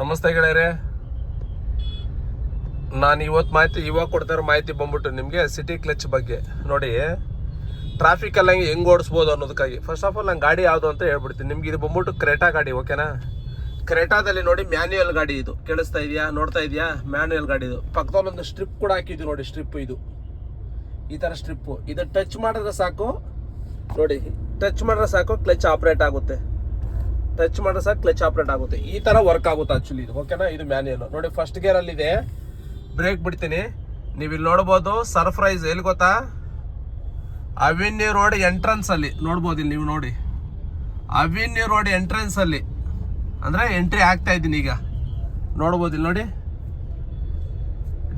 ನಮಸ್ತೆ ಗೆಳೆಯರೆ. ನಾನು ಇವಾಗ ಕೊಡ್ತಾ ಇರೋ ಮಾಹಿತಿ ಬಂದ್ಬಿಟ್ಟು ನಿಮಗೆ ಸಿಟಿ ಕ್ಲಚ್ ಬಗ್ಗೆ. ನೋಡಿ, ಟ್ರಾಫಿಕ್ ಎಲ್ಲ ಹೆಂಗೆ ಓಡಿಸ್ಬೋದು ಅನ್ನೋದಕ್ಕಾಗಿ ಫಸ್ಟ್ ಆಫ್ ಆಲ್ ನಾನು ಗಾಡಿ ಯಾವುದು ಅಂತ ಹೇಳ್ಬಿಡ್ತೀನಿ ನಿಮ್ಗೆ. ಇದು ಬಂದ್ಬಿಟ್ಟು ಕ್ರೇಟಾ ಗಾಡಿ, ಓಕೆನಾ? ಕ್ರೇಟಾದಲ್ಲಿ ನೋಡಿ ಮ್ಯಾನ್ಯುಯಲ್ ಗಾಡಿ ಇದು. ಕೇಳಿಸ್ತಾ ಇದೆಯಾ, ನೋಡ್ತಾ ಇದೆಯಾ? ಮ್ಯಾನ್ಯುಯಲ್ ಗಾಡಿ ಇದು. ಪಕ್ಕದಲ್ಲಿ ಒಂದು ಸ್ಟ್ರಿಪ್ ಕೂಡ ಹಾಕಿದ್ವಿ ನೋಡಿ, ಸ್ಟ್ರಿಪ್ ಇದು, ಈ ಥರ ಸ್ಟ್ರಿಪ್ಪು. ಇದು ಟಚ್ ಮಾಡಿದ್ರೆ ಸಾಕು ನೋಡಿ, ಟಚ್ ಮಾಡಿದ್ರೆ ಸಾಕು ಕ್ಲಚ್ ಆಪ್ರೇಟ್ ಆಗುತ್ತೆ. ಟಚ್ ಮಾಡಿದ್ರೆ ಸಾಕು ಕ್ಲಚ್ ಆಪ್ರೇಟ್ ಆಗುತ್ತೆ. ಈ ಥರ ವರ್ಕ್ ಆಗುತ್ತೆ ಆ್ಯಕ್ಚುಲಿ ಇದು, ಓಕೆನಾ? ಇದು ಮ್ಯಾನ್ಯುಯಲ್. ನೋಡಿ, ಫಸ್ಟ್ ಗೇರಲ್ಲಿದೆ. ಬ್ರೇಕ್ ಬಿಡ್ತೀನಿ. ನೀವು ಇಲ್ಲಿ ನೋಡ್ಬೋದು ಸರ್ಪ್ರೈಸ್ ಎಲ್ಲಿ ಗೊತ್ತಾ? ಅವೆನ್ಯೂ ರೋಡ್ ಎಂಟ್ರೆನ್ಸ್ ಅಲ್ಲಿ ನೋಡ್ಬೋದು. ಇಲ್ಲಿ ನೀವು ನೋಡಿ, ಅವೆನ್ಯೂ ರೋಡ್ ಎಂಟ್ರೆನ್ಸ್ ಅಲ್ಲಿ ಅಂದರೆ ಎಂಟ್ರಿ ಆಗ್ತಾ ಇದ್ದೀನಿ ಈಗ. ನೋಡ್ಬೋದು ಇಲ್ಲಿ ನೋಡಿ,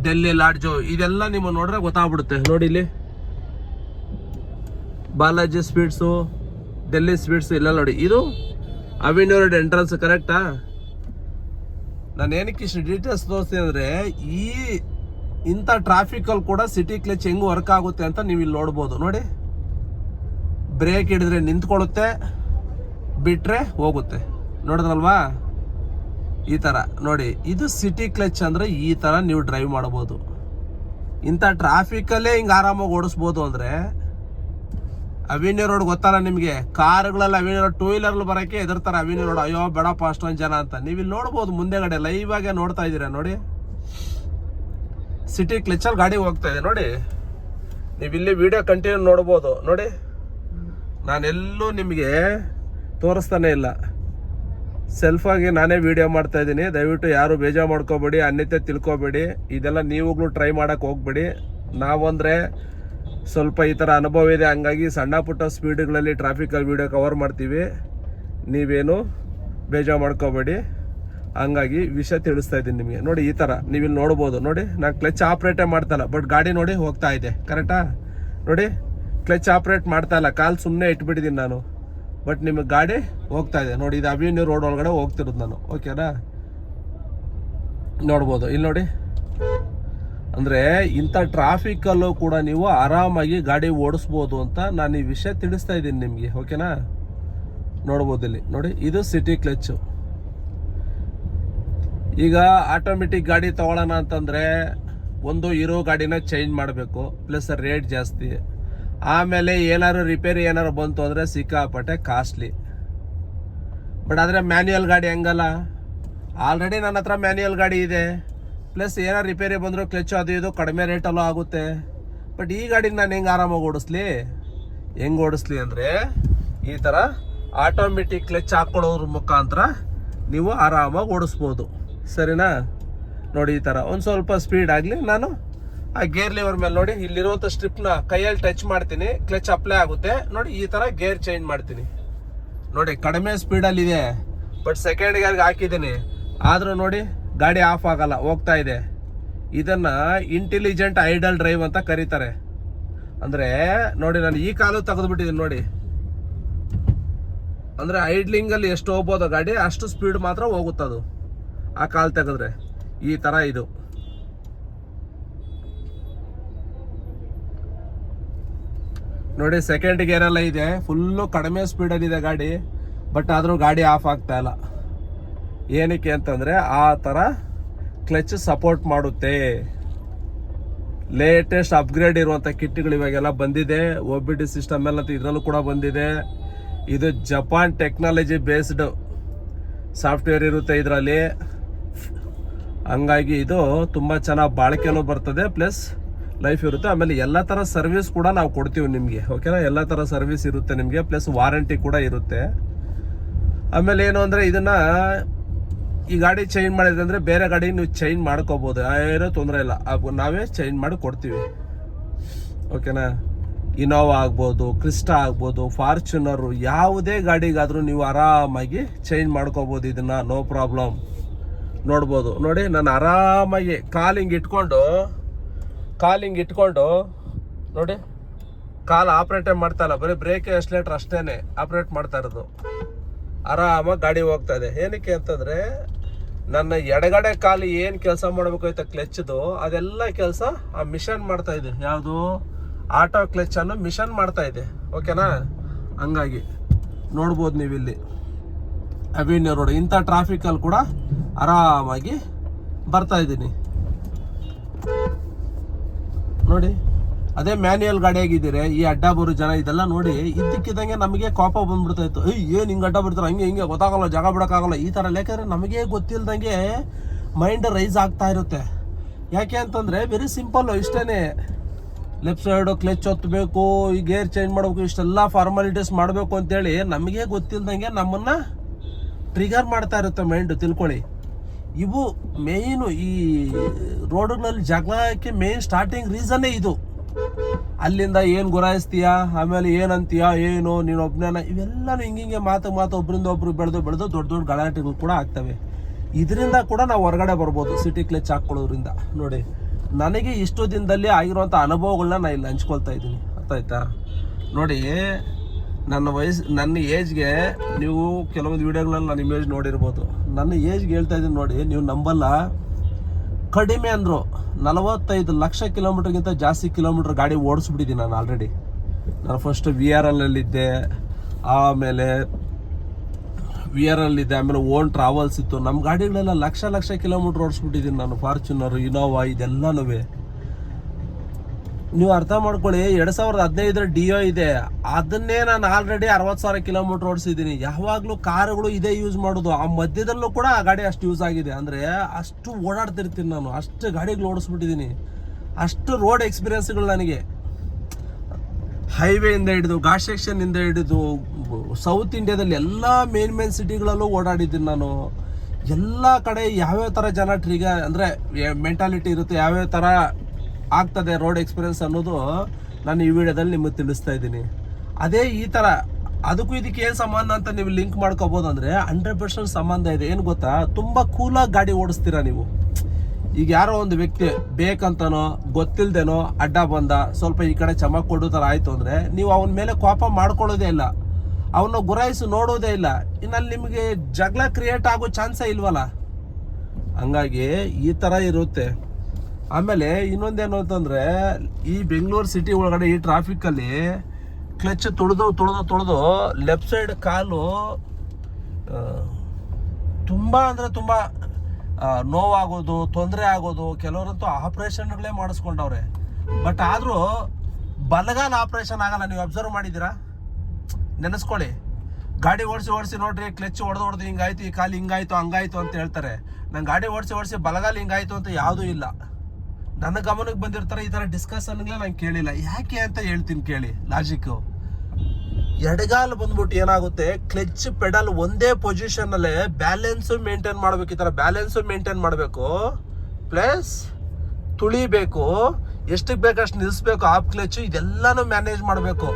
ಡೆಲ್ಲಿ ಲಾಡ್ಜು ಇದೆಲ್ಲ ನೀವು ನೋಡ್ರೆ ಗೊತ್ತಾಗ್ಬಿಡುತ್ತೆ. ನೋಡಿ ಇಲ್ಲಿ ಬಾಲಾಜಿ ಸ್ವೀಟ್ಸು, ಡೆಲ್ಲಿ ಸ್ವೀಟ್ಸು ಇಲ್ಲ ನೋಡಿ. ಇದು ಅವೆನ್ಯೂ ರೋಡ್ ಎಂಟ್ರೆನ್ಸ್, ಕರೆಕ್ಟಾ? ನಾನು ಏನಕ್ಕೆ ಇಷ್ಟು ಡೀಟೇಲ್ಸ್ ತೋರಿಸ್ತೀನಿ ಅಂದರೆ, ಇಂಥ ಟ್ರಾಫಿಕಲ್ಲಿ ಕೂಡ ಸಿಟಿ ಕ್ಲಚ್ ಹೆಂಗೆ ವರ್ಕ್ ಆಗುತ್ತೆ ಅಂತ ನೀವು ಇಲ್ಲಿ ನೋಡ್ಬೋದು. ನೋಡಿ, ಬ್ರೇಕ್ ಹಿಡಿದ್ರೆ ನಿಂತ್ಕೊಳ್ಳುತ್ತೆ, ಬಿಟ್ಟರೆ ಹೋಗುತ್ತೆ. ನೋಡಿದ್ರಲ್ವಾ? ಈ ಥರ ನೋಡಿ, ಇದು ಸಿಟಿ ಕ್ಲಚ್ ಅಂದರೆ ಈ ಥರ ನೀವು ಡ್ರೈವ್ ಮಾಡ್ಬೋದು. ಇಂಥ ಟ್ರಾಫಿಕಲ್ಲೇ ಹಿಂಗೆ ಆರಾಮಾಗಿ ಓಡಿಸ್ಬೋದು ಅಂದರೆ, ಅವೆನ್ಯೂ ರೋಡ್ ಗೊತ್ತಲ್ಲ ನಿಮಗೆ? ಕಾರುಗಳೆಲ್ಲ ಅವೆನ್ಯೂ ರೋಡ್, ಟೂ ವೀಲರ್ಗಳು ಬರೋಕ್ಕೆ ಎದುರ್ತಾರೆ ಅವೆನ್ಯೂ ರೋಡ್. ಅಯ್ಯೋ ಬೇಡಪ್ಪ ಅಷ್ಟೊಂದು ಜನ ಅಂತ. ನೀವು ಇಲ್ಲಿ ನೋಡ್ಬೋದು, ಮುಂದೆಗಡೆ ಲೈವ್ ಆಗಿ ನೋಡ್ತಾ ಇದ್ದೀರಾ ನೋಡಿ. ಸಿಟಿ ಕ್ಲಚಲ್ಲಿ ಗಾಡಿ ಹೋಗ್ತಾ ಇದೆ ನೋಡಿ. ನೀವು ಇಲ್ಲಿ ವಿಡಿಯೋ ಕಂಟಿನ್ಯೂ ನೋಡ್ಬೋದು ನೋಡಿ. ನಾನೆಲ್ಲೂ ನಿಮಗೆ ತೋರಿಸ್ತಾನೆ ಇಲ್ಲ, ಸೆಲ್ಫಾಗಿ ನಾನೇ ವಿಡಿಯೋ ಮಾಡ್ತಾ ಇದ್ದೀನಿ. ದಯವಿಟ್ಟು ಯಾರು ಬೇಜಾರು ಮಾಡ್ಕೋಬೇಡಿ, ಅನ್ಯತೆ ತಿಳ್ಕೊಬೇಡಿ. ಇದೆಲ್ಲ ನೀವುಗಳು ಟ್ರೈ ಮಾಡೋಕ್ಕೆ ಹೋಗ್ಬೇಡಿ. ನಾವಂದರೆ ಸ್ವಲ್ಪ ಈ ಥರ ಅನುಭವ ಇದೆ, ಹಂಗಾಗಿ ಸಣ್ಣ ಪುಟ್ಟ ಸ್ಪೀಡ್ಗಳಲ್ಲಿ ಟ್ರಾಫಿಕಲ್ಲಿ ವಿಡಿಯೋ ಕವರ್ ಮಾಡ್ತೀವಿ. ನೀವೇನು ಬೇಜಾರು ಮಾಡ್ಕೋಬೇಡಿ, ಹಂಗಾಗಿ ವಿಷಯ ತಿಳಿಸ್ತಾ ಇದ್ದೀನಿ ನಿಮಗೆ. ನೋಡಿ, ಈ ಥರ ನೀವಿಲ್ಲಿ ನೋಡ್ಬೋದು ನೋಡಿ. ನಾನು ಕ್ಲಚ್ ಆಪ್ರೇಟೇ ಮಾಡ್ತಾಯಿಲ್ಲ, ಬಟ್ ಗಾಡಿ ನೋಡಿ ಹೋಗ್ತಾ ಇದೆ, ಕರೆಕ್ಟಾ? ನೋಡಿ, ಕ್ಲಚ್ ಆಪ್ರೇಟ್ ಮಾಡ್ತಾ ಇಲ್ಲ, ಕಾಲು ಸುಮ್ಮನೆ ಇಟ್ಬಿಟ್ಟಿದ್ದೀನಿ ನಾನು, ಬಟ್ ನಿಮಗೆ ಗಾಡಿ ಹೋಗ್ತಾ ಇದೆ ನೋಡಿ. ಇದು ಅವೆನ್ಯೂ ರೋಡ್ ಒಳಗಡೆ ಹೋಗ್ತಿರೋದು ನಾನು, ಓಕೆನಾ? ನೋಡ್ಬೋದು ಇಲ್ಲಿ ನೋಡಿ. ಅಂದರೆ ಇಂಥ ಟ್ರಾಫಿಕಲ್ಲೂ ಕೂಡ ನೀವು ಆರಾಮಾಗಿ ಗಾಡಿ ಓಡಿಸ್ಬೋದು ಅಂತ ನಾನು ಈ ವಿಷಯ ತಿಳಿಸ್ತಾ ಇದ್ದೀನಿ ನಿಮಗೆ, ಓಕೆನಾ? ನೋಡ್ಬೋದು ಇಲ್ಲಿ ನೋಡಿ, ಇದು ಸಿಟಿ ಕ್ಲಚ್ಚು. ಈಗ ಆಟೋಮೆಟಿಕ್ ಗಾಡಿ ತೊಗೊಳ್ಳೋಣ ಅಂತಂದರೆ ಒಂದು ಇರೋ ಗಾಡಿನ ಚೇಂಜ್ ಮಾಡಬೇಕು, ಪ್ಲಸ್ ರೇಟ್ ಜಾಸ್ತಿ. ಆಮೇಲೆ ಏನಾದ್ರು ರಿಪೇರಿ ಏನಾರು ಬಂತು ಅಂದರೆ ಸಿಕ್ಕಾಪಟ್ಟೆ ಕಾಸ್ಟ್ಲಿ. ಬಟ್ ಆದರೆ ಮ್ಯಾನ್ಯುಯಲ್ ಗಾಡಿ ಹಂಗಲ್ಲ. ಆಲ್ರೆಡಿ ನನ್ನ ಹತ್ರ ಮ್ಯಾನ್ಯುಯಲ್ ಗಾಡಿ ಇದೆ, ಪ್ಲಸ್ ಏನಾರು ರಿಪೇರಿ ಬಂದರೂ ಕ್ಲಚ್ ಅದು ಇದು ಕಡಿಮೆ ರೇಟಲ್ಲೂ ಆಗುತ್ತೆ. ಬಟ್ ಈ ಗಾಡಿನ ನಾನು ಹೆಂಗೆ ಆರಾಮಾಗಿ ಓಡಿಸ್ಲಿ ಅಂದರೆ ಈ ಥರ ಆಟೋಮೆಟಿಕ್ ಕ್ಲಚ್ ಹಾಕ್ಕೊಳ್ಳೋದ್ರ ಮುಖಾಂತರ ನೀವು ಆರಾಮಾಗಿ ಓಡಿಸ್ಬೋದು, ಸರಿನಾ? ನೋಡಿ, ಈ ಥರ ಒಂದು ಸ್ವಲ್ಪ ಸ್ಪೀಡ್ ಆಗಲಿ, ನಾನು ಆ ಗೇರ್ ಲಿವರ್ ಮೇಲೆ ನೋಡಿ, ಇಲ್ಲಿರುವಂಥ ಸ್ಟ್ರಿಪ್ನ ಕೈಯಲ್ಲಿ ಟಚ್ ಮಾಡ್ತೀನಿ, ಕ್ಲಚ್ ಅಪ್ಲೈ ಆಗುತ್ತೆ ನೋಡಿ. ಈ ಥರ ಗೇರ್ ಚೇಂಜ್ ಮಾಡ್ತೀನಿ ನೋಡಿ. ಕಡಿಮೆ ಸ್ಪೀಡಲ್ಲಿದೆ, ಬಟ್ ಸೆಕೆಂಡ್ ಗೇರ್ಗೆ ಹಾಕಿದ್ದೀನಿ, ಆದರೂ ನೋಡಿ ಗಾಡಿ ಆಫ್ ಆಗಲ್ಲ, ಹೋಗ್ತಾ ಇದೆ. ಇದನ್ನು ಇಂಟೆಲಿಜೆಂಟ್ ಐಡಲ್ ಡ್ರೈವ್ ಅಂತ ಕರೀತಾರೆ. ಅಂದರೆ ನೋಡಿ, ನಾನು ಈ ಕಾಲು ತೆಗೆದುಬಿಟ್ಟಿದ್ದೀನಿ ನೋಡಿ. ಅಂದರೆ ಐಡ್ಲಿಂಗಲ್ಲಿ ಎಷ್ಟು ಹೋಗ್ಬೋದು ಗಾಡಿ, ಅಷ್ಟು ಸ್ಪೀಡ್ ಮಾತ್ರ ಹೋಗುತ್ತದು ಆ ಕಾಲು ತೆಗೆದ್ರೆ. ಈ ಥರ ಇದು ನೋಡಿ, ಸೆಕೆಂಡ್ ಗೇರೆಲ್ಲ ಇದೆ, ಫುಲ್ಲು ಕಡಿಮೆ ಸ್ಪೀಡಲ್ಲಿದೆ ಗಾಡಿ, ಬಟ್ ಆದರೂ ಗಾಡಿ ಆಫ್ ಆಗ್ತಾ ಇಲ್ಲ. ಏನಕ್ಕೆ ಅಂತಂದರೆ ಆ ಥರ ಕ್ಲಚ್ ಸಪೋರ್ಟ್ ಮಾಡುತ್ತೆ. ಲೇಟೆಸ್ಟ್ ಅಪ್ಗ್ರೇಡ್ ಇರುವಂಥ ಕಿಟ್ಗಳು ಇವಾಗೆಲ್ಲ ಬಂದಿದೆ. OBD ಸಿಸ್ಟಮ್ ಎಲ್ಲ ಇದರಲ್ಲೂ ಕೂಡ ಬಂದಿದೆ. ಇದು ಜಪಾನ್ ಟೆಕ್ನಾಲಜಿ ಬೇಸ್ಡ್ ಸಾಫ್ಟ್ವೇರ್ ಇರುತ್ತೆ ಇದರಲ್ಲಿ, ಹಂಗಾಗಿ ಇದು ತುಂಬ ಚೆನ್ನಾಗಿ ಬಾಳಿಕೆನೂ ಬರ್ತದೆ, ಪ್ಲಸ್ ಲೈಫ್ ಇರುತ್ತೆ. ಆಮೇಲೆ ಎಲ್ಲ ಥರ ಸರ್ವಿಸ್ ಕೂಡ ನಾವು ಕೊಡ್ತೀವಿ ನಿಮಗೆ, ಓಕೆನಾ? ಎಲ್ಲ ಥರ ಸರ್ವಿಸ್ ಇರುತ್ತೆ ನಿಮಗೆ, ಪ್ಲಸ್ ವಾರಂಟಿ ಕೂಡ ಇರುತ್ತೆ. ಆಮೇಲೆ ಏನು ಅಂದರೆ, ಇದನ್ನು ಈ ಗಾಡಿ ಚೇಂಜ್ ಮಾಡಿದ್ರೆ ಅಂದರೆ ಬೇರೆ ಗಾಡಿ ನೀವು ಚೇಂಜ್ ಮಾಡ್ಕೋಬೋದು, ಏನೋ ತೊಂದರೆ ಇಲ್ಲ, ನಾವೇ ಚೇಂಜ್ ಮಾಡಿ ಕೊಡ್ತೀವಿ, ಓಕೆನಾ? ಇನೋವಾ ಆಗ್ಬೋದು, ಕ್ರಿಸ್ಟಾ ಆಗ್ಬೋದು, ಫಾರ್ಚುನರು, ಯಾವುದೇ ಗಾಡಿಗಾದರೂ ನೀವು ಆರಾಮಾಗಿ ಚೇಂಜ್ ಮಾಡ್ಕೋಬೋದು ಇದನ್ನು, ನೋ ಪ್ರಾಬ್ಲಮ್. ನೋಡ್ಬೋದು ನೋಡಿ, ನಾನು ಆರಾಮಾಗಿ ಕಾಲಿಂಗ್ ಇಟ್ಕೊಂಡು ನೋಡಿ, ಕಾಲು ಆಪ್ರೇಟೇ ಮಾಡ್ತಾ ಇಲ್ಲ, ಬರೀ ಬ್ರೇಕ್ ಎಕ್ಸಲೇಟರ್ ಅಷ್ಟೇ ಆಪ್ರೇಟ್ ಮಾಡ್ತಾ ಇರೋದು. ಆರಾಮಾಗಿ ಗಾಡಿ ಹೋಗ್ತಾ ಇದೆ. ಏನಕ್ಕೆ ಅಂತಂದರೆ, ನನ್ನ ಎಡಗಡೆ ಕಾಲು ಏನು ಕೆಲಸ ಮಾಡಬೇಕಾಯ್ತು ಕ್ಲಚ್ದು, ಅದೆಲ್ಲ ಕೆಲಸ ಆ ಮಿಷನ್ ಮಾಡ್ತಾ ಇದೆ. ಯಾವುದು? ಆಟೋ ಕ್ಲಚನ್ನು ಮಿಷನ್ ಮಾಡ್ತಾ ಇದೆ, ಓಕೆನಾ? ಹಂಗಾಗಿ ನೋಡ್ಬೋದು ನೀವು ಇಲ್ಲಿ ಅವೆನ್ಯೂ ರೋಡ್ ಇಂಥ ಟ್ರಾಫಿಕಲ್ಲಿ ಕೂಡ ಆರಾಮಾಗಿ ಬರ್ತಾ ಇದ್ದೀನಿ ನೋಡಿ. ಅದೇ ಮ್ಯಾನ್ಯುಯಲ್ ಗಾಡಿ ಆಗಿದ್ದೀರಿ, ಈ ಅಡ್ಡ ಬರೋ ಜನ ಇದೆಲ್ಲ ನೋಡಿ ಇದ್ದಕ್ಕಿದ್ದಂಗೆ ನಮಗೆ ಕೋಪ ಬಂದ್ಬಿಡ್ತಾ ಇತ್ತು. ಏನು ಹಿಂಗೆ ಅಡ್ಡ ಬಿಡ್ತಾರೆ, ಹಂಗೆ ಗೊತ್ತಾಗಲ್ಲ, ಜಾಗ ಬಿಡೋಕ್ಕಾಗಲ್ಲ ಈ ಥರ. ಯಾಕಂದರೆ ನಮಗೆ ಗೊತ್ತಿಲ್ದಂಗೆ ಮೈಂಡ್ ರೈಸ್ ಆಗ್ತಾ ಇರುತ್ತೆ. ಯಾಕೆ ಅಂತಂದರೆ ವೆರಿ ಸಿಂಪಲ್ಲು, ಇಷ್ಟೇ. ಲೆಫ್ಟ್ ಸೈಡು ಕ್ಲಚ್ ಒತ್ತಬೇಕು, ಈ ಗೇರ್ ಚೇಂಜ್ ಮಾಡಬೇಕು, ಇಷ್ಟೆಲ್ಲ ಫಾರ್ಮಾಲಿಟೀಸ್ ಮಾಡಬೇಕು ಅಂತೇಳಿ ನಮಗೆ ಗೊತ್ತಿಲ್ದಂಗೆ ನಮ್ಮನ್ನು ಟ್ರಿಗರ್ ಮಾಡ್ತಾ ಇರುತ್ತೆ ಮೈಂಡು, ತಿಳ್ಕೊಳ್ಳಿ. ಇವು ಮೇಯ್ನು ಈ ರೋಡುಗಳಲ್ಲಿ ಜಗಳಕ್ಕೆ ಮೇನ್ ಸ್ಟಾರ್ಟಿಂಗ್ ರೀಸನ್ನೇ ಇದು. ಅಲ್ಲಿಂದ ಏನು ಗುರಾಯಿಸ್ತೀಯಾ, ಆಮೇಲೆ ಏನಂತೀಯಾ, ಏನು ನೀನು ಒಬ್ಬನ, ಇವೆಲ್ಲನೂ ಹಿಂಗೆ ಮಾತು ಒಬ್ಬರಿಂದ ಒಬ್ರು ಬೆಳೆದು ದೊಡ್ಡ ಗಲಾಟೆಗಳು ಕೂಡ ಆಗ್ತವೆ. ಇದರಿಂದ ಕೂಡ ನಾವು ಹೊರಗಡೆ ಬರ್ಬೋದು ಸಿಟಿ ಕ್ಲಚ್ ಹಾಕ್ಕೊಳ್ಳೋದ್ರಿಂದ. ನೋಡಿ, ನನಗೆ ಇಷ್ಟು ದಿನದಲ್ಲಿ ಆಗಿರುವಂಥ ಅನುಭವಗಳನ್ನ ನಾನು ಇಲ್ಲಿ ಹಂಚ್ಕೊಳ್ತಾ ಇದ್ದೀನಿ, ಅರ್ಥ ಆಯ್ತಾ? ನೋಡಿ, ನನ್ನ ಏಜ್ಗೆ ನೀವು ಕೆಲವೊಂದು ವೀಡಿಯೋಗಳಲ್ಲಿ ನಾನು ಇಮೇಜ್ ನೋಡಿರ್ಬೋದು. ನನ್ನ ಏಜ್ಗೆ ಹೇಳ್ತಾ ಇದ್ದೀನಿ ನೋಡಿ, ನೀವು ನಂಬಲ್ಲ. ಕಡಿಮೆ ಅಂದರು 45 ಲಕ್ಷ ಕಿಲೋಮೀಟ್ರ್ಗಿಂತ ಜಾಸ್ತಿ ಕಿಲೋಮೀಟ್ರ್ ಗಾಡಿ ಓಡಿಸ್ಬಿಟ್ಟಿದ್ದೀನಿ ನಾನು ಆಲ್ರೆಡಿ. ನಾನು ಫಸ್ಟ್ VRL ಆಮೇಲೆ ಆಮೇಲೆ ಓನ್ ಟ್ರಾವೆಲ್ಸ್ ಇತ್ತು. ನಮ್ಮ ಗಾಡಿಗಳೆಲ್ಲ ಲಕ್ಷ ಕಿಲೋಮೀಟ್ರ್ ಓಡಿಸ್ಬಿಟ್ಟಿದ್ದೀನಿ ನಾನು. ಫಾರ್ಚುನರ್, ಇನೋವಾ ಇದೆಲ್ಲನೂ. ನೀವು ಅರ್ಥ ಮಾಡ್ಕೊಳ್ಳಿ, 2015 ಡಿಯೋ ಇದೆ, ಅದನ್ನೇ ನಾನು ಆಲ್ರೆಡಿ 60,000 ಕಿಲೋಮೀಟ್ರ್ ಓಡಿಸಿದ್ದೀನಿ. ಯಾವಾಗಲೂ ಕಾರುಗಳು ಇದೇ ಯೂಸ್ ಮಾಡೋದು. ಆ ಮಧ್ಯದಲ್ಲೂ ಕೂಡ ಆ ಗಾಡಿ ಅಷ್ಟು ಯೂಸ್ ಆಗಿದೆ. ಅಂದರೆ ಅಷ್ಟು ಓಡಾಡ್ತಿರ್ತೀನಿ ನಾನು, ಅಷ್ಟು ಗಾಡಿಗಳು ಓಡಿಸ್ಬಿಟ್ಟಿದ್ದೀನಿ. ಅಷ್ಟು ರೋಡ್ ಎಕ್ಸ್ಪೀರಿಯನ್ಸ್ಗಳು ನನಗೆ. ಹೈವೇಯಿಂದ ಹಿಡಿದು ಘಾಟ್ ಸೆಕ್ಷನ್ನಿಂದ ಹಿಡಿದು ಸೌತ್ ಇಂಡಿಯಾದಲ್ಲಿ ಎಲ್ಲ ಮೇನ್ ಸಿಟಿಗಳಲ್ಲೂ ಓಡಾಡಿದ್ದೀನಿ ನಾನು. ಎಲ್ಲ ಕಡೆ ಯಾವ್ಯಾವ ಥರ ಜನ ಟ್ರಿಗರ್ ಅಂದರೆ ಮೆಂಟಾಲಿಟಿ ಇರುತ್ತೆ, ಯಾವ್ಯಾವ ಥರ ಆಗ್ತದೆ ರೋಡ್ ಎಕ್ಸ್ಪೀರಿಯನ್ಸ್ ಅನ್ನೋದು ನಾನು ಈ ವಿಡಿಯೋದಲ್ಲಿ ನಿಮಗೆ ತಿಳಿಸ್ತಾ ಇದ್ದೀನಿ. ಅದೇ ಈ ಥರ ಅದಕ್ಕೂ ಇದಕ್ಕೆ ಏನು ಸಂಬಂಧ ಅಂತ ನೀವು ಲಿಂಕ್ ಮಾಡ್ಕೋಬೋದು ಅಂದರೆ 100% ಸಂಬಂಧ ಇದೆ. ಏನು ಗೊತ್ತಾ, ತುಂಬ ಕೂಲಾಗಿ ಗಾಡಿ ಓಡಿಸ್ತೀರಾ ನೀವು. ಈಗ ಯಾರೋ ಒಂದು ವ್ಯಕ್ತಿ ಬೇಕಂತನೋ ಗೊತ್ತಿಲ್ದೇನೋ ಅಡ್ಡ ಬಂದ, ಸ್ವಲ್ಪ ಈ ಕಡೆ ಚಮಕ್ ಕೊಡೋ ಥರ ಆಯಿತು ಅಂದರೆ ನೀವು ಅವನ ಮೇಲೆ ಕೋಪ ಮಾಡ್ಕೊಳ್ಳೋದೇ ಇಲ್ಲ, ಅವನ್ನ ಗುರಾಯಿಸಿ ನೋಡೋದೇ ಇಲ್ಲ. ಇನ್ನಲ್ಲಿ ನಿಮಗೆ ಜಗಳ ಕ್ರಿಯೇಟ್ ಆಗೋ ಚಾನ್ಸೇ ಇಲ್ವಲ್ಲ. ಹಂಗಾಗಿ ಈ ಥರ ಇರುತ್ತೆ. ಆಮೇಲೆ ಇನ್ನೊಂದೇನು ಅಂತಂದರೆ, ಈ ಬೆಂಗಳೂರು ಸಿಟಿ ಒಳಗಡೆ ಈ ಟ್ರಾಫಿಕ್ಕಲ್ಲಿ ಕ್ಲಚ್ ತುಳಿದು ಲೆಫ್ಟ್ ಸೈಡ್ ಕಾಲು ತುಂಬ ಅಂದರೆ ತುಂಬ ನೋವಾಗೋದು, ತೊಂದರೆ ಆಗೋದು. ಕೆಲವರಂತೂ ಆಪ್ರೇಷನ್ಗಳೇ ಮಾಡಿಸ್ಕೊಂಡವ್ರೆ. ಬಟ್ ಆದರೂ ಬಲಗಾಲ ಆಪ್ರೇಷನ್ ಆಗಲ್ಲ. ನೀವು ಅಬ್ಸರ್ವ್ ಮಾಡಿದ್ದೀರಾ? ನೆನೆಸ್ಕೊಳ್ಳಿ. ಗಾಡಿ ಓಡಿಸಿ ನೋಡ್ರಿ, ಕ್ಲಚ್ ಹೊಡೆದು ಹಿಂಗಾಯ್ತು, ಈ ಕಾಲು ಹಿಂಗಾಯ್ತು ಹಂಗಾಯ್ತು ಅಂತ ಹೇಳ್ತಾರೆ. ನಾನು ಗಾಡಿ ಓಡಿಸಿ ಬಲಗಾಲ ಹಿಂಗಾಯ್ತು ಅಂತ ಯಾವುದೂ ಇಲ್ಲ. ನನ್ನ ಗಮನಕ್ಕೆ ಬಂದಿರ್ತಾರೆ ಈ ಥರ ಡಿಸ್ಕಷನ್ಗಳೇ ನಾನು ಕೇಳಿಲ್ಲ. ಯಾಕೆ ಅಂತ ಹೇಳ್ತೀನಿ ಕೇಳಿ ಲಾಜಿಕ್ಕು. ಎಡಗಾಲು ಬಂದ್ಬಿಟ್ಟು ಏನಾಗುತ್ತೆ, ಕ್ಲಚ್ ಪೆಡಲ್ ಒಂದೇ ಪೊಸಿಷನ್ನಲ್ಲೇ ಬ್ಯಾಲೆನ್ಸು ಮೇಂಟೈನ್ ಮಾಡಬೇಕು. ಈ ಥರ ಬ್ಯಾಲೆನ್ಸು ಮೇಂಟೈನ್ ಮಾಡಬೇಕು, ಪ್ಲಸ್ ತುಳಿಬೇಕು, ಎಷ್ಟಕ್ಕೆ ಬೇಕಷ್ಟು ನಿಲ್ಲಿಸ್ಬೇಕು, ಆಫ್ ಕ್ಲಚ್ ಇದೆಲ್ಲನೂ ಮ್ಯಾನೇಜ್ ಮಾಡಬೇಕು.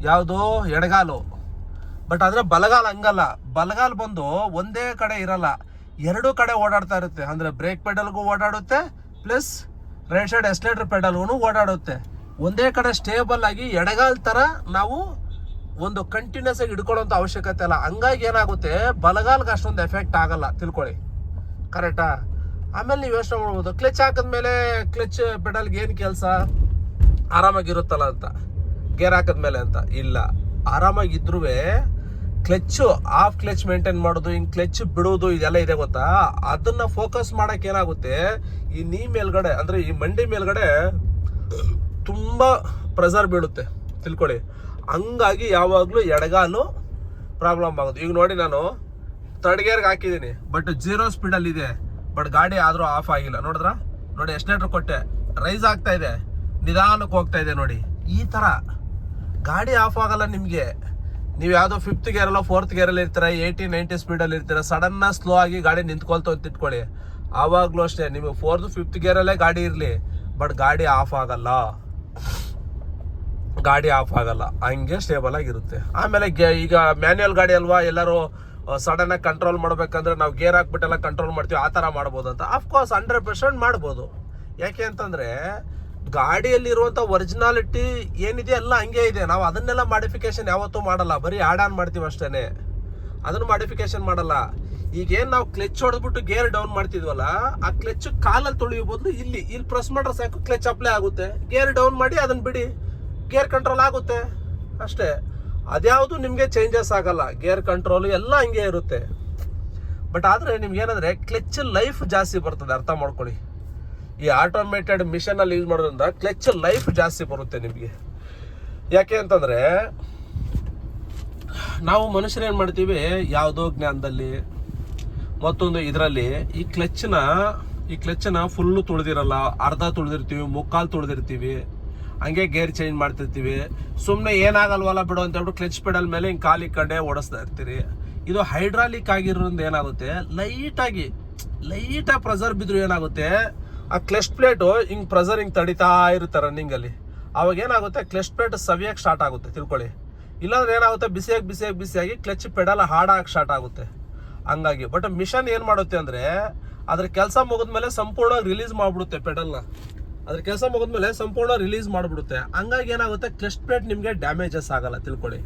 ಯಾವುದು? ಎಡಗಾಲು. ಬಟ್ ಆದರೆ ಬಲಗಾಲ ಹಂಗಲ್ಲ. ಬಲಗಾಲು ಬಂದು ಒಂದೇ ಕಡೆ ಇರಲ್ಲ, ಎರಡೂ ಕಡೆ ಓಡಾಡ್ತಾ ಇರುತ್ತೆ. ಅಂದರೆ ಬ್ರೇಕ್ ಪೆಡಲ್ಗೂ ಓಡಾಡುತ್ತೆ, ಪ್ಲಸ್ ರೈಟ್ ಸೈಡ್ ಎಸ್ಲೇಟರ್ ಪೆಡಲ್ಗೂ ಓಡಾಡುತ್ತೆ. ಒಂದೇ ಕಡೆ ಸ್ಟೇಬಲ್ ಆಗಿ ಎಡಗಾಲ್ ಥರ ನಾವು ಒಂದು ಕಂಟಿನ್ಯೂಸ್ ಆಗಿ ಹಿಡ್ಕೊಳ್ಳೋಂಥ ಅವಶ್ಯಕತೆ ಇಲ್ಲ. ಹಂಗಾಗಿ ಏನಾಗುತ್ತೆ, ಬಲಗಾಲ್ಗೆ ಅಷ್ಟೊಂದು ಎಫೆಕ್ಟ್ ಆಗಲ್ಲ, ತಿಳ್ಕೊಳ್ಳಿ. ಕರೆಕ್ಟಾ? ಆಮೇಲೆ ನೀವು ಯೋಚನೆ ಮಾಡ್ಬೋದು, ಕ್ಲಚ್ ಹಾಕಿದ್ಮೇಲೆ ಕ್ಲಚ್ ಪೆಡಲ್ಗೆ ಏನು ಕೆಲಸ, ಆರಾಮಾಗಿರುತ್ತಲ್ಲ ಅಂತ, ಗೇರ್ ಹಾಕಿದ್ಮೇಲೆ ಅಂತ. ಇಲ್ಲ, ಆರಾಮಾಗಿದ್ರೂ ಕ್ಲಚ್ಚು ಆಫ್ ಕ್ಲಚ್ ಮೇಂಟೈನ್ ಮಾಡೋದು, ಹಿಂಗೆ ಕ್ಲಚ್ ಬಿಡೋದು ಇದೆಲ್ಲ ಇದೆ ಗೊತ್ತಾ. ಅದನ್ನು ಫೋಕಸ್ ಮಾಡೋಕೆ ಏನಾಗುತ್ತೆ, ಈ ನೀ ಮೇಲ್ಗಡೆ ಅಂದರೆ ಈ ಮಂಡಿ ಮೇಲ್ಗಡೆ ತುಂಬ ಪ್ರೆಷರ್ ಬೀಳುತ್ತೆ, ತಿಳ್ಕೊಳ್ಳಿ. ಹಂಗಾಗಿ ಯಾವಾಗಲೂ ಎಡಗಾಲು ಪ್ರಾಬ್ಲಮ್ ಆಗೋದು. ಈಗ ನೋಡಿ, ನಾನು ಥರ್ಡ್ ಗೇರ್ಗೆ ಹಾಕಿದ್ದೀನಿ, ಬಟ್ 0 ಸ್ಪೀಡಲ್ಲಿದೆ. ಬಟ್ ಗಾಡಿ ಆದರೂ ಆಫ್ ಆಗಿಲ್ಲ. ನೋಡಿದ್ರಾ? ನೋಡಿ, ಎಸ್ಲೇಟರ್ ಕೊಟ್ಟೆ, ರೈಸ್ ಆಗ್ತಾ ಇದೆ, ನಿಧಾನಕ್ಕೆ ಹೋಗ್ತಾ ಇದೆ. ನೋಡಿ, ಈ ಥರ ಗಾಡಿ ಆಫ್ ಆಗಲ್ಲ ನಿಮಗೆ. ನೀವು ಯಾವುದೋ 5th ಗೇರಲ್ಲ 4th ಗೇರಲ್ಲಿ ಇರ್ತೀರ, 80-90 ಸ್ಪೀಡಲ್ಲಿ ಇರ್ತೀರ, ಸಡನ್ನಾಗಿ ಸ್ಲೋ ಆಗಿ ಗಾಡಿ ನಿಂತ್ಕೊಳ್ತು ಅಂತ ಇಟ್ಕೊಳ್ಳಿ. ಆವಾಗಲೂ ಅಷ್ಟೇ, ನಿಮಗೆ 4th 5th ಗೇರಲ್ಲೇ ಗಾಡಿ ಇರಲಿ, ಬಟ್ ಗಾಡಿ ಆಫ್ ಆಗಲ್ಲ. ಹಂಗೆ ಸ್ಟೇಬಲ್ ಆಗಿರುತ್ತೆ. ಆಮೇಲೆ ಈಗ ಮ್ಯಾನ್ಯುಯಲ್ ಗಾಡಿ ಅಲ್ವಾ, ಎಲ್ಲರೂ ಸಡನ್ನಾಗಿ ಕಂಟ್ರೋಲ್ ಮಾಡ್ಬೇಕಂದ್ರೆ ನಾವು ಗೇರ್ ಹಾಕ್ಬಿಟ್ಟೆಲ್ಲ ಕಂಟ್ರೋಲ್ ಮಾಡ್ತೀವಿ, ಆ ಥರ ಮಾಡ್ಬೋದು ಅಂತ. ಅಫ್ಕೋರ್ಸ್ 100% ಮಾಡ್ಬೋದು. ಯಾಕೆ ಅಂತಂದರೆ ಗಾಡಿಯಲ್ಲಿರುವಂಥ ಒರಿಜಿನಾಲಿಟಿ ಏನಿದೆ ಎಲ್ಲ ಹಂಗೆ ಇದೆ. ನಾವು ಅದನ್ನೆಲ್ಲ ಮಾಡಿಫಿಕೇಶನ್ ಯಾವತ್ತೂ ಮಾಡಲ್ಲ, ಬರೀ ಆ್ಯಡ್ ಆನ್ ಮಾಡ್ತೀವಿ ಅಷ್ಟೇ, ಅದನ್ನು ಮಾಡಿಫಿಕೇಶನ್ ಮಾಡಲ್ಲ. ಈಗೇನು ನಾವು ಕ್ಲಚ್ ಹೊಡೆದ್ಬಿಟ್ಟು ಗೇರ್ ಡೌನ್ ಮಾಡ್ತಿದ್ವಲ್ಲ, ಆ ಕ್ಲಚ್ ಕಾಲಲ್ಲಿ ತೊಳೆಯೋ ಬದಲು ಇಲ್ಲಿ ಪ್ರೆಸ್ ಮಾಡ್ರೆ ಸಾಕು, ಕ್ಲಚ್ ಅಪ್ಲೈ ಆಗುತ್ತೆ. ಗೇರ್ ಡೌನ್ ಮಾಡಿ ಅದನ್ನು ಬಿಡಿ, ಗೇರ್ ಕಂಟ್ರೋಲ್ ಆಗುತ್ತೆ ಅಷ್ಟೇ. ಅದ್ಯಾವುದು ನಿಮಗೆ ಚೇಂಜಸ್ ಆಗಲ್ಲ. ಗೇರ್ ಕಂಟ್ರೋಲ್ ಎಲ್ಲ ಹಂಗೆ ಇರುತ್ತೆ. ಬಟ್ ಆದರೆ ನಿಮ್ಗೆ ಏನಂದರೆ ಕ್ಲಚ್ ಲೈಫ್ ಜಾಸ್ತಿ ಬರ್ತದೆ, ಅರ್ಥ ಮಾಡ್ಕೊಳ್ಳಿ. ಈ ಆಟೋಮೇಟೆಡ್ ಮಿಷನಲ್ಲಿ ಯೂಸ್ ಮಾಡೋದ್ರಿಂದ ಕ್ಲಚ್ ಲೈಫ್ ಜಾಸ್ತಿ ಬರುತ್ತೆ ನಿಮಗೆ. ಯಾಕೆ ಅಂತಂದರೆ ನಾವು ಮನುಷ್ಯರು ಏನು ಮಾಡ್ತೀವಿ, ಯಾವುದೋ ಜ್ಞಾನದಲ್ಲಿ ಮತ್ತೊಂದು ಇದರಲ್ಲಿ ಈ ಕ್ಲಚ್ನ ಫುಲ್ಲು ತುಳಿದಿರಲ್ಲ, ಅರ್ಧ ತುಳಿದಿರ್ತೀವಿ, ಮುಕ್ಕಾಲು ತುಳಿದಿರ್ತೀವಿ, ಹಂಗೆ ಗೇರ್ ಚೇಂಜ್ ಮಾಡ್ತಿರ್ತೀವಿ. ಸುಮ್ಮನೆ ಏನಾಗಲ್ವಲ್ಲ ಬಿಡು ಅಂತ ಹೇಳ್ಬಿಟ್ಟು ಕ್ಲಚ್ ಪೆಡಲ್ ಮೇಲೆ ಹಿಂಗೆ ಕಾಲಿ ಕಡೆ ಓಡಿಸ್ತಾ ಇರ್ತೀರಿ. ಇದು ಹೈಡ್ರಾಲಿಕ್ ಆಗಿರೋದ್ರಿಂದ ಏನಾಗುತ್ತೆ, ಲೈಟಾಗಿ ಪ್ರೆಸರ್ ಬಿದ್ದರೂ ಏನಾಗುತ್ತೆ, ಆ ಕ್ಲಚ್ ಪ್ಲೇಟು ಹಿಂಗೆ ಪ್ರೆಸರ್ ಹಿಂಗೆ ತಡಿತಾ ಇರುತ್ತೆ ರನ್ನಿಂಗಲ್ಲಿ. ಅವಾಗ ಏನಾಗುತ್ತೆ, ಕ್ಲಚ್ ಪ್ಲೇಟ್ ಸವಿಯಕ್ಕೆ ಸ್ಟಾರ್ಟ್ ಆಗುತ್ತೆ, ತಿಳ್ಕೊಳ್ಳಿ. ಇಲ್ಲಾಂದ್ರೆ ಏನಾಗುತ್ತೆ, ಬಿಸಿಯಾಗಿ ಕ್ಲಚ್ ಪೆಡಲ್ ಹಾಡಾಗಿ ಸ್ಟಾರ್ಟ್ ಆಗುತ್ತೆ. ಹಂಗಾಗಿ ಬಟ್ ಮಿಷನ್ ಏನು ಮಾಡುತ್ತೆ ಅಂದರೆ ಅದ್ರ ಕೆಲಸ ಮುಗಿದ್ಮೇಲೆ ಸಂಪೂರ್ಣ ರಿಲೀಸ್ ಮಾಡಿಬಿಡುತ್ತೆ ಪೆಡಲ್ನ. ಅದ್ರ ಕೆಲಸ ಮುಗಿದ್ಮೇಲೆ ಸಂಪೂರ್ಣ ರಿಲೀಸ್ ಮಾಡಿಬಿಡುತ್ತೆ. ಹಂಗಾಗಿ ಏನಾಗುತ್ತೆ, ಕ್ಲಚ್ ಪ್ಲೇಟ್ ನಿಮಗೆ ಡ್ಯಾಮೇಜಸ್ ಆಗಲ್ಲ, ತಿಳ್ಕೊಳ್ಳಿ.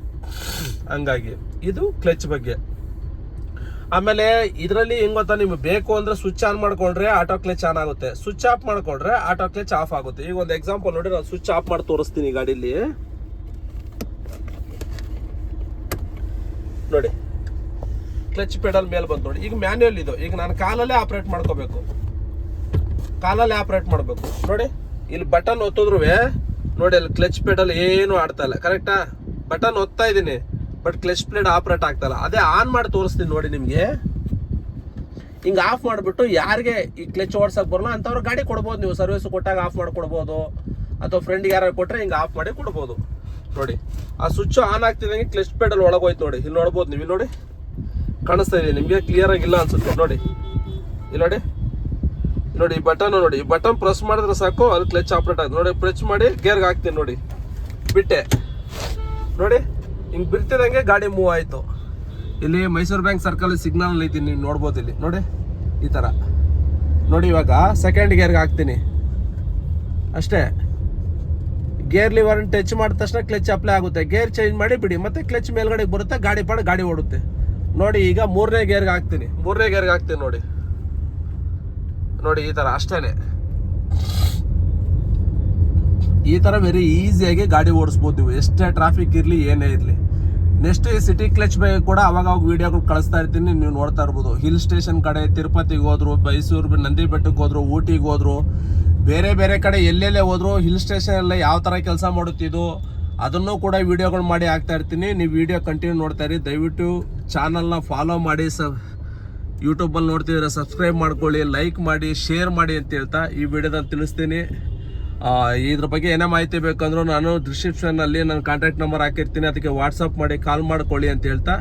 ಹಂಗಾಗಿ ಇದು ಕ್ಲಚ್ ಬಗ್ಗೆ. ಆಮೇಲೆ ಇದರಲ್ಲಿ ಹೆಂಗ್ ಗೊತ್ತಾ, ನಿಮ್ಗೆ ಬೇಕು ಅಂದರೆ ಸ್ವಿಚ್ ಆನ್ ಮಾಡ್ಕೊಂಡ್ರೆ ಆಟೋ ಕ್ಲಚ್ ಆನ್ ಆಗುತ್ತೆ, ಸ್ವಿಚ್ ಆಫ್ ಮಾಡ್ಕೊಂಡ್ರೆ ಆಟೋ ಕ್ಲಚ್ ಆಫ್ ಆಗುತ್ತೆ. ಈಗ ಒಂದು ಎಕ್ಸಾಂಪಲ್ ನೋಡಿ, ನಾನು ಸ್ವಿಚ್ ಆಫ್ ಮಾಡಿ ತೋರಿಸ್ತೀನಿ ಗಾಡೀಲಿ. ನೋಡಿ, ಕ್ಲಚ್ ಪೆಡಲ್ ಮೇಲೆ ಬಂತು ನೋಡಿ. ಈಗ ಮ್ಯಾನ್ಯುಯಲ್ ಇದು, ಈಗ ನಾನು ಕಾಲಲ್ಲೇ ಆಪ್ರೇಟ್ ಮಾಡ್ಕೋಬೇಕು, ಕಾಲಲ್ಲೇ ಆಪ್ರೇಟ್ ಮಾಡಬೇಕು. ನೋಡಿ, ಇಲ್ಲಿ ಬಟನ್ ಒತ್ತಿದ್ರು ನೋಡಿ, ಅಲ್ಲಿ ಕ್ಲಚ್ ಪೆಡಲ್ ಏನು ಆಡ್ತಾ ಇಲ್ಲ, ಕರೆಕ್ಟಾ? ಬಟನ್ ಒತ್ತಾ ಇದ್ದೀನಿ ಬಟ್ ಕ್ಲಚ್ ಪ್ಲೇಟ್ ಆಪ್ರೇಟ್ ಆಗ್ತಾಯಿಲ್ಲ. ಅದೇ ಆನ್ ಮಾಡಿ ತೋರಿಸ್ತೀನಿ ನೋಡಿ ನಿಮಗೆ. ಹಿಂಗೆ ಆಫ್ ಮಾಡಿಬಿಟ್ಟು ಯಾರಿಗೆ ಈ ಕ್ಲಚ್ ಓಡ್ಸಕ್ಕೆ ಬರೋಲ್ಲ ಅಂಥವ್ರು ಗಾಡಿ ಕೊಡ್ಬೋದು, ನೀವು ಸರ್ವಿಸ್ ಕೊಟ್ಟಾಗ ಆಫ್ ಮಾಡಿ ಕೊಡ್ಬೋದು, ಅಥವಾ ಫ್ರೆಂಡ್ಗೆ ಯಾರು ಕೊಟ್ಟರೆ ಹಿಂಗೆ ಆಫ್ ಮಾಡಿ ಕೊಡ್ಬೋದು. ನೋಡಿ, ಆ ಸ್ವಿಚ್ ಆನ್ ಆಗ್ತಿದ್ದಂಗೆ ಕ್ಲಚ್ ಪೆಡಲ್ ಒಳಗೋಯ್ತು ನೋಡಿ, ಇಲ್ಲಿ ನೋಡ್ಬೋದು ನೀವು. ನೋಡಿ, ಕಾಣಿಸ್ತಾ ಇದೆ ನಿಮಗೆ, ಕ್ಲಿಯರ್ ಆಗಿಲ್ಲ ಅನ್ಸುತ್ತೆ ನೋಡಿ. ಇಲ್ಲಿ ನೋಡಿ ಈ ಬಟನ್ ನೋಡಿ, ಈ ಬಟನ್ ಪ್ರೆಸ್ ಮಾಡಿದ್ರೆ ಸಾಕು, ಅದು ಕ್ಲಚ್ ಆಪ್ರೇಟ್ ಆಗುತ್ತೆ ನೋಡಿ. ಪ್ರೆಸ್ ಮಾಡಿ ಗೇರ್ಗೆ ಹಾಕ್ತೀನಿ ನೋಡಿ, ಬಿಟ್ಟೆ ನೋಡಿ, ಹಿಂಗೆ ಬಿರ್ತಿದಂಗೆ ಗಾಡಿ ಮೂವ್ ಆಯಿತು. ಇಲ್ಲಿ ಮೈಸೂರು ಬ್ಯಾಂಕ್ ಸರ್ಕಲ್ ಸಿಗ್ನಲ್ ಇದ್ದೀನಿ, ನೀವು ನೋಡ್ಬೋದು ಇಲ್ಲಿ ನೋಡಿ, ಈ ಥರ ನೋಡಿ. ಇವಾಗ ಸೆಕೆಂಡ್ ಗೇರ್ಗೆ ಹಾಕ್ತೀನಿ ಅಷ್ಟೇ. ಗೇರ್ ಲಿವರ್ನ ಟಚ್ ಮಾಡಿದ ತಕ್ಷಣ ಕ್ಲಚ್ ಅಪ್ಲೈ ಆಗುತ್ತೆ. ಗೇರ್ ಚೇಂಜ್ ಮಾಡಿ ಬಿಡಿ, ಮತ್ತೆ ಕ್ಲಚ್ ಮೇಲ್ಗಡೆಗೆ ಬರುತ್ತೆ, ಗಾಡಿ ಓಡುತ್ತೆ ನೋಡಿ. ಈಗ ಮೂರನೇ ಗೇರ್ಗೆ ಹಾಕ್ತೀನಿ ನೋಡಿ, ಈ ಥರ ಅಷ್ಟೇ. ಈ ಥರ ವೆರಿ ಈಸಿಯಾಗಿ ಗಾಡಿ ಓಡಿಸ್ಬೋದು ನೀವು, ಎಷ್ಟೇ ಟ್ರಾಫಿಕ್ ಇರಲಿ ಏನೇ ಇರಲಿ. ನೆಕ್ಸ್ಟ್ ಈ ಸಿಟಿ ಕ್ಲಚ್ ಬಗ್ಗೆ ಕೂಡ ಅವಾಗ ವಿಡಿಯೋಗಳು ಕಳಿಸ್ತಾ ಇರ್ತೀನಿ, ನೀವು ನೋಡ್ತಾ ಇರ್ಬೋದು. ಹಿಲ್ ಸ್ಟೇಷನ್ ಕಡೆ ತಿರುಪತಿಗೆ ಹೋದ್ರು, ಮೈಸೂರು ನಂದಿ ಬೆಟ್ಟಕ್ಕೆ ಹೋದ್ರು, ಊಟಿಗೆ ಹೋದ್ರು, ಬೇರೆ ಕಡೆ ಎಲ್ಲೆಲ್ಲೇ ಹೋದ್ರು, ಹಿಲ್ ಸ್ಟೇಷನಲ್ಲೇ ಯಾವ ಥರ ಕೆಲಸ ಮಾಡುತ್ತಿದ್ದು ಅದನ್ನು ಕೂಡ ವಿಡಿಯೋಗಳು ಮಾಡಿ ಹಾಕ್ತಾ ಇರ್ತೀನಿ. ನೀವು ವಿಡಿಯೋ ಕಂಟಿನ್ಯೂ ನೋಡ್ತಾ ಇರಿ. ದಯವಿಟ್ಟು ಚಾನಲ್ನ ಫಾಲೋ ಮಾಡಿ, ಯೂಟ್ಯೂಬಲ್ಲಿ ನೋಡ್ತಿದ್ರೆ ಸಬ್ಸ್ಕ್ರೈಬ್ ಮಾಡ್ಕೊಳ್ಳಿ, ಲೈಕ್ ಮಾಡಿ, ಶೇರ್ ಮಾಡಿ ಅಂತ ಹೇಳ್ತಾ ಈ ವಿಡಿಯೋದಲ್ಲಿ ತಿಳಿಸ್ತೀನಿ. ಇದ್ರ ಬಗ್ಗೆ ಏನೇ ಮಾಹಿತಿ ಬೇಕಂದ್ರೂ ನಾನು ಡಿಸ್ಕ್ರಿಪ್ಷನ್ನಲ್ಲಿ ನನ್ನ ಕಾಂಟ್ಯಾಕ್ಟ್ ನಂಬರ್ ಹಾಕಿರ್ತೀನಿ, ಅದಕ್ಕೆ ವಾಟ್ಸಪ್ ಮಾಡಿ ಕಾಲ್ ಮಾಡ್ಕೊಳ್ಳಿ ಅಂತ ಹೇಳ್ತಾ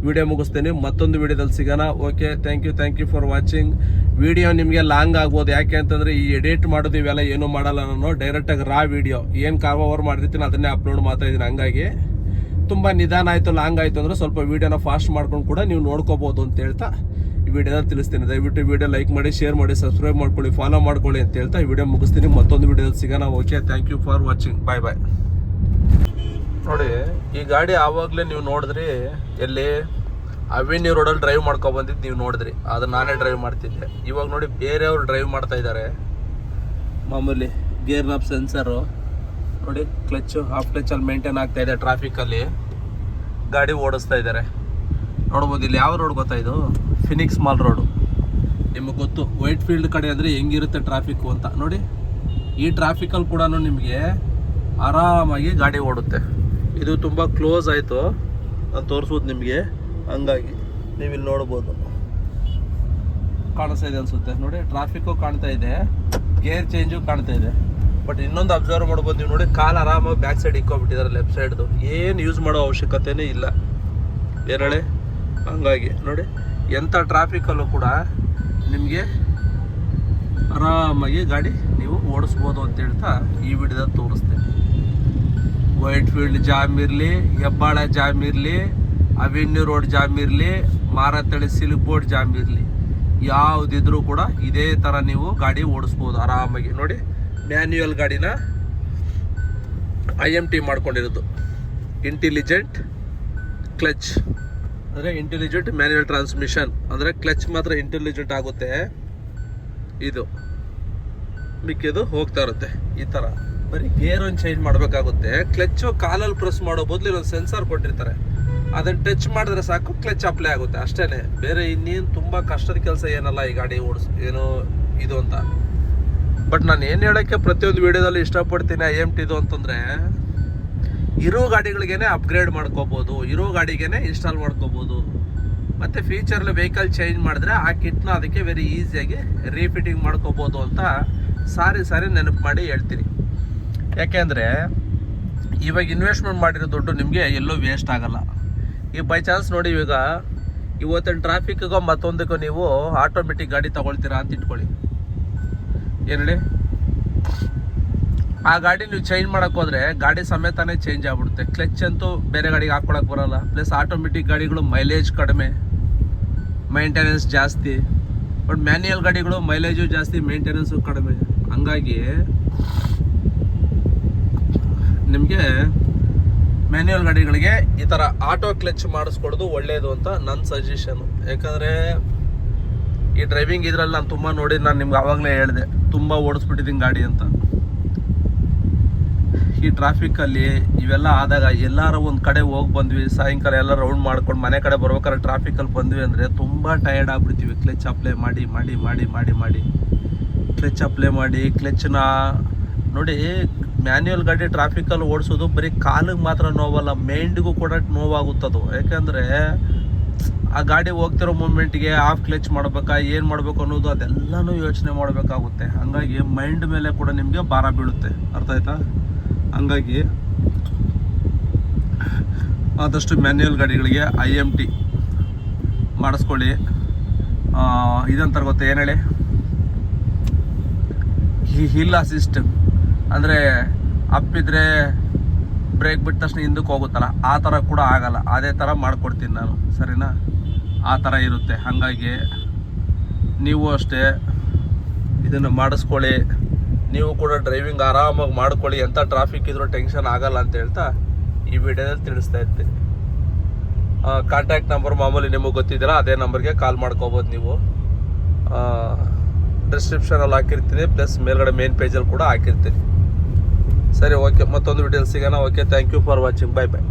ವಿಡಿಯೋ ಮುಗಿಸ್ತೀನಿ. ಮತ್ತೊಂದು ವಿಡಿಯೋದಲ್ಲಿ ಸಿಗೋಣ. Okay, thank you for watching. Video ನಿಮಗೆ ಲಾಂಗ್ ಆಗ್ಬೋದು, ಯಾಕೆ ಅಂತಂದರೆ ಈ ಎಡಿಟ್ ಮಾಡೋದು ಇವೆಲ್ಲ ಏನೂ ಮಾಡಲ್ಲ ನಾನು. ಡೈರೆಕ್ಟಾಗಿ ರಾ ವಿಡಿಯೋ ಏನು ಕವರ್ ಮಾಡಿರ್ತೀನಿ ಅದನ್ನೇ ಅಪ್ಲೋಡ್ ಮಾಡ್ತಾ ಇದ್ದೀನಿ. ಹಂಗಾಗಿ ತುಂಬ ನಿಧಾನ ಆಯಿತು, ಲಾಂಗ್ ಆಯಿತು ಅಂದರೆ ಸ್ವಲ್ಪ ವೀಡಿಯೋನ ಫಾಸ್ಟ್ ಮಾಡ್ಕೊಂಡು ಕೂಡ ನೀವು ನೋಡ್ಕೋಬೋದು ಅಂತ ಹೇಳ್ತಾ ಈ ವಿಡಿಯೋದಲ್ಲಿ ತಿಳಿಸ್ತೀನಿ. ದಯವಿಟ್ಟು ವಿಡಿಯೋ ಲೈಕ್ ಮಾಡಿ, ಶೇರ್ ಮಾಡಿ, ಸಬ್ಸ್ಕ್ರೈಬ್ ಮಾಡ್ಕೊಳ್ಳಿ, ಫಾಲೋ ಮಾಡ್ಕೊಳ್ಳಿ ಅಂತ ಹೇಳ್ತಾ ಈ ವಿಡಿಯೋ ಮುಗಿಸ್ತೀನಿ. ಮತ್ತೊಂದು ವಿಡಿಯೋದಲ್ಲಿ ಸಿಗೋಣ. Okay, thank you for watching. Bye. ನೋಡಿ, ಈ ಗಾಡಿ ಆವಾಗಲೇ ನೀವು ನೋಡಿದ್ರಿ, ಎಲ್ಲಿ ಅವೆನ್ಯೂ ರೋಡಲ್ಲಿ ಡ್ರೈವ್ ಬಂದಿದ್ದು ನೀವು ನೋಡಿದ್ರಿ, ಅದು ನಾನೇ ಡ್ರೈವ್ ಮಾಡ್ತಿದ್ದೆ. ಇವಾಗ ನೋಡಿ ಬೇರೆಯವ್ರು ಡ್ರೈವ್ ಮಾಡ್ತಾ ಇದ್ದಾರೆ. ಮಾಮೂಲಿ ಗೇರ್ ನಾಬ್ ಸೆನ್ಸರು ನೋಡಿ, ಕ್ಲಚ್ಚು ಹಾಫ್ ಕ್ಲಚ್ಚಲ್ಲಿ ಮೇಂಟೈನ್ ಆಗ್ತಾ ಇದೆ. ಟ್ರಾಫಿಕಲ್ಲಿ ಗಾಡಿ ಓಡಿಸ್ತಾ ಇದ್ದಾರೆ, ನೋಡ್ಬೋದು. ಇಲ್ಲಿ ಯಾವ ರೋಡ್ ಗೊತ್ತಾ, ಇದು ಫಿನಿಕ್ಸ್ ಮಾಲ್ ರೋಡು. ನಿಮಗೆ ಗೊತ್ತು ವೈಟ್ ಫೀಲ್ಡ್ ಕಡೆ ಅಂದರೆ ಹೆಂಗಿರುತ್ತೆ ಟ್ರಾಫಿಕ್ಕು ಅಂತ. ನೋಡಿ, ಈ ಟ್ರಾಫಿಕಲ್ಲಿ ಕೂಡ ನಿಮಗೆ ಆರಾಮಾಗಿ ಗಾಡಿ ಓಡುತ್ತೆ. ಇದು ತುಂಬ ಕ್ಲೋಸ್ ಆಯಿತು, ನಾನು ತೋರಿಸ್ಬೋದು ನಿಮಗೆ. ಹಂಗಾಗಿ ನೀವು ಇಲ್ಲಿ ನೋಡ್ಬೋದು, ಕಾಣಿಸ್ತಾ ಇದೆ ಅನಿಸುತ್ತೆ ನೋಡಿ. ಟ್ರಾಫಿಕ್ಕು ಕಾಣ್ತಾ ಇದೆ, ಗೇರ್ ಚೇಂಜು ಕಾಣ್ತಾ ಇದೆ. ಬಟ್ ಇನ್ನೊಂದು ಅಬ್ಸರ್ವ್ ಮಾಡ್ಬೋದು ನೀವು ನೋಡಿ, ಕಾಲು ಆರಾಮಾಗಿ ಬ್ಯಾಕ್ ಸೈಡ್ ಇಕ್ಕೊಬಿಟ್ಟಿದ್ದಾರೆ, ಲೆಫ್ಟ್ ಸೈಡ್ದು. ಏನು ಯೂಸ್ ಮಾಡೋ ಅವಶ್ಯಕತೆನೇ ಇಲ್ಲ, ಏನೇಳೆ. ಹಂಗಾಗಿ ನೋಡಿ, ಎಂಥ ಟ್ರಾಫಿಕಲ್ಲೂ ಕೂಡ ನಿಮಗೆ ಆರಾಮಾಗಿ ಗಾಡಿ ನೀವು ಓಡಿಸ್ಬೋದು ಅಂತ ಹೇಳ್ತಾ ಈ ವಿಡಿಯೋದಲ್ಲಿ ತೋರಿಸ್ತೀನಿ. ವೈಟ್ ಫೀಲ್ಡ್ ಜಾಮ್ ಇರಲಿ, ಹೆಬ್ಬಾಳ ಜಾಮ್ ಇರಲಿ, ಅವೆನ್ಯೂ ರೋಡ್ ಜಾಮ್ ಇರಲಿ, ಮಾರತಳಿ ಸಿಲ್ಕ್ ಬೋರ್ಡ್ ಜಾಮ್ ಇರಲಿ, ಯಾವುದಿದ್ರೂ ಕೂಡ ಇದೇ ಥರ ನೀವು ಗಾಡಿ ಓಡಿಸ್ಬೋದು ಆರಾಮಾಗಿ. ನೋಡಿ, ಮ್ಯಾನ್ಯುಯಲ್ ಗಾಡಿನ IMT ಮಾಡ್ಕೊಂಡಿರೋದು, ಇಂಟೆಲಿಜೆಂಟ್ ಕ್ಲಚ್ ಅಂದರೆ ಇಂಟೆಲಿಜೆಂಟ್ ಮ್ಯಾನ್ಯುಯಲ್ ಟ್ರಾನ್ಸ್ಮಿಷನ್ ಅಂದರೆ ಕ್ಲಚ್ ಮಾತ್ರ ಇಂಟೆಲಿಜೆಂಟ್ ಆಗುತ್ತೆ, ಇದು ಮಿಕ್ಕಿದು ಹೋಗ್ತಾ ಇರುತ್ತೆ. ಈ ಥರ ಬರೀ ಗೇರ್ ಒಂದು ಚೇಂಜ್ ಮಾಡಬೇಕಾಗುತ್ತೆ. ಕ್ಲಚ್ಚು ಕಾಲಲ್ಲಿ ಪ್ರೆಸ್ ಮಾಡೋ ಬದಲು ಒಂದು ಸೆನ್ಸಾರ್ ಕೊಟ್ಟಿರ್ತಾರೆ, ಅದನ್ನ ಟಚ್ ಮಾಡಿದ್ರೆ ಸಾಕು ಕ್ಲಚ್ ಅಪ್ಲೈ ಆಗುತ್ತೆ ಅಷ್ಟೇ. ಬೇರೆ ಇನ್ನೇನು ತುಂಬ ಕಷ್ಟದ ಕೆಲಸ ಏನಲ್ಲ ಈ ಗಾಡಿ ಏನೋ ಇದು ಅಂತ. ಬಟ್ ನಾನು ಏನು ಹೇಳೋಕ್ಕೆ ಪ್ರತಿಯೊಂದು ವಿಡಿಯೋದಲ್ಲಿ ಇಷ್ಟಪಡ್ತೀನಿ IMT ಇದು ಅಂತಂದರೆ, ಇರೋ ಗಾಡಿಗಳಿಗೇನೆ ಅಪ್ಗ್ರೇಡ್ ಮಾಡ್ಕೋಬೋದು, ಇರೋ ಗಾಡಿಗೇನೆ ಇನ್ಸ್ಟಾಲ್ ಮಾಡ್ಕೋಬೋದು. ಮತ್ತು ಫ್ಯೂಚರ್ಲಿ ವೆಹಿಕಲ್ ಚೇಂಜ್ ಮಾಡಿದ್ರೆ ಆ ಕಿಟ್ನ ಅದಕ್ಕೆ ವೆರಿ ಈಸಿಯಾಗಿ ರೀಫಿಟ್ಟಿಂಗ್ ಮಾಡ್ಕೋಬೋದು ಅಂತ ಸಾರಿ ನೆನಪು ಮಾಡಿ ಹೇಳ್ತೀನಿ. ಯಾಕೆಂದರೆ ಇವಾಗ ಇನ್ವೆಸ್ಟ್ಮೆಂಟ್ ಮಾಡಿರೋ ದುಡ್ಡು ನಿಮಗೆ ಎಲ್ಲೂ ವೇಸ್ಟ್ ಆಗಲ್ಲ. ಈಗ ಬೈ ಚಾನ್ಸ್ ನೋಡಿ, ಇವಾಗ ಇವತ್ತಿನ ಟ್ರಾಫಿಕ್ಗೂ ಮತ್ತೊಂದಕ್ಕೂ ನೀವು ಆಟೋಮೆಟಿಕ್ ಗಾಡಿ ತೊಗೊಳ್ತೀರಾ ಅಂತ ಇಟ್ಕೊಳ್ಳಿ, ಏನು ಹೇಳಿ, ಆ ಗಾಡಿ ನೀವು ಚೇಂಜ್ ಮಾಡೋಕ್ಕೆ ಹೋದರೆ ಗಾಡಿ ಸಮೇತನೇ ಚೇಂಜ್ ಆಗ್ಬಿಡುತ್ತೆ. ಕ್ಲಚ್ ಅಂತೂ ಬೇರೆ ಗಾಡಿಗೆ ಹಾಕ್ಕೊಳಕ್ಕೆ ಬರೋಲ್ಲ. ಪ್ಲಸ್ ಆಟೋಮೆಟಿಕ್ ಗಾಡಿಗಳು ಮೈಲೇಜ್ ಕಡಿಮೆ, ಮೇಂಟೆನೆನ್ಸ್ ಜಾಸ್ತಿ. ಬಟ್ ಮ್ಯಾನ್ಯುಯಲ್ ಗಾಡಿಗಳು ಮೈಲೇಜು ಜಾಸ್ತಿ, ಮೇಂಟೆನೆನ್ಸು ಕಡಿಮೆ. ಹಂಗಾಗಿ ನಿಮಗೆ ಮ್ಯಾನ್ಯುಯಲ್ ಗಾಡಿಗಳಿಗೆ ಈ ಥರ ಆಟೋ ಕ್ಲಚ್ ಮಾಡಿಸ್ಕೊಡೋದು ಒಳ್ಳೆಯದು ಅಂತ ನನ್ನ ಸಜೆಷನು. ಯಾಕಂದರೆ ಈ ಡ್ರೈವಿಂಗ್ ಇದರಲ್ಲಿ ನಾನು ತುಂಬ ನೋಡಿ, ನಾನು ನಿಮ್ಗೆ ಆವಾಗಲೇ ಹೇಳಿದೆ, ತುಂಬ ಓಡಿಸ್ಬಿಟ್ಟಿದ್ದೀನಿ ಗಾಡಿ ಅಂತ. ಈ ಟ್ರಾಫಿಕ್ಕಲ್ಲಿ ಇವೆಲ್ಲ ಆದಾಗ ಎಲ್ಲಾರು ಒಂದು ಕಡೆ ಹೋಗಿ ಬಂದ್ವಿ, ಸಾಯಂಕಾಲ ಎಲ್ಲ ರೌಂಡ್ ಮಾಡ್ಕೊಂಡು ಮನೆ ಕಡೆ ಬರ್ಬೇಕಾದ್ರೆ ಟ್ರಾಫಿಕಲ್ಲಿ ಬಂದ್ವಿ ಅಂದರೆ ತುಂಬ ಟಯರ್ಡ್ ಆಗ್ಬಿಡ್ತೀವಿ. ಕ್ಲಚ್ ಅಪ್ಲೈ ಮಾಡಿ ಮಾಡಿ ಮಾಡಿ ಮಾಡಿ ಮಾಡಿ ಕ್ಲಚ್ ಅಪ್ಲೈ ಮಾಡಿ ಕ್ಲಚ್ನ ನೋಡಿ. ಮ್ಯಾನ್ಯುಯಲ್ ಗಾಡಿ ಟ್ರಾಫಿಕಲ್ಲಿ ಓಡಿಸೋದು ಬರೀ ಕಾಲಿಗೆ ಮಾತ್ರ ನೋವಲ್ಲ, ಮೈಂಡ್ಗೂ ಕೂಡ ನೋವಾಗುತ್ತದು. ಯಾಕೆಂದರೆ ಆ ಗಾಡಿ ಹೋಗ್ತಿರೋ ಮೂಮೆಂಟ್ಗೆ ಆಫ್ ಕ್ಲಚ್ ಮಾಡ್ಬೇಕಾ, ಏನು ಮಾಡಬೇಕು ಅನ್ನೋದು ಅದೆಲ್ಲನೂ ಯೋಚನೆ ಮಾಡಬೇಕಾಗುತ್ತೆ. ಹಂಗಾಗಿ ಮೈಂಡ್ ಮೇಲೆ ಕೂಡ ನಿಮಗೆ ಭಾರ ಬೀಳುತ್ತೆ. ಅರ್ಥ ಆಯ್ತಾ? ಹಂಗಾಗಿ ಆದಷ್ಟು ಮ್ಯಾನ್ಯುಯಲ್ ಗಾಡಿಗಳಿಗೆ IMT ಮಾಡಿಸ್ಕೊಳ್ಳಿ. ಇದಂತಾರೆ ಗೊತ್ತಾ, ಏನು ಹೇಳಿ, ಹಿಲ್ ಅಸಿಸ್ಟ್ ಅಂದರೆ ಅಪ್ಪಿದ್ರೆ ಬ್ರೇಕ್ ಬಿಟ್ಟ ತಕ್ಷಣ ಹಿಂದಕ್ಕೆ ಹೋಗುತ್ತಲ್ಲ, ಆ ಥರ ಕೂಡ ಆಗಲ್ಲ. ಅದೇ ಥರ ಮಾಡಿಕೊಡ್ತೀನಿ ನಾನು, ಸರಿನಾ? ಆ ಥರ ಇರುತ್ತೆ. ಹಾಗಾಗಿ ನೀವು ಅಷ್ಟೇ ಇದನ್ನು ಮಾಡಿಸ್ಕೊಳ್ಳಿ. ನೀವು ಕೂಡ ಡ್ರೈವಿಂಗ್ ಆರಾಮಾಗಿ ಮಾಡ್ಕೊಳ್ಳಿ. ಎಂಥ ಟ್ರಾಫಿಕ್ ಇದ್ರೂ ಟೆನ್ಷನ್ ಆಗಲ್ಲ ಅಂತ ಹೇಳ್ತಾ ಈ ವಿಡಿಯೋದಲ್ಲಿ ತಿಳಿಸ್ತಾ ಇರ್ತೀನಿ. ಕಾಂಟ್ಯಾಕ್ಟ್ ನಂಬರ್ ಮಾಮೂಲಿ ನಿಮಗೆ ಗೊತ್ತಿದ್ದೀರಾ, ಅದೇ ನಂಬರ್ಗೆ ಕಾಲ್ ಮಾಡ್ಕೋಬೋದು ನೀವು. ಡಿಸ್ಕ್ರಿಪ್ಷನಲ್ಲಿ ಹಾಕಿರ್ತೀನಿ, ಪ್ಲಸ್ ಮೇಲ್ಗಡೆ ಮೇನ್ ಪೇಜಲ್ಲಿ ಕೂಡ ಹಾಕಿರ್ತೀನಿ. ಸರಿ, ಓಕೆ, ಮತ್ತೊಂದು ವಿಡಿಯೋಲಿ ಸಿಗೋಣ. Okay, thank you for watching. Bye bye.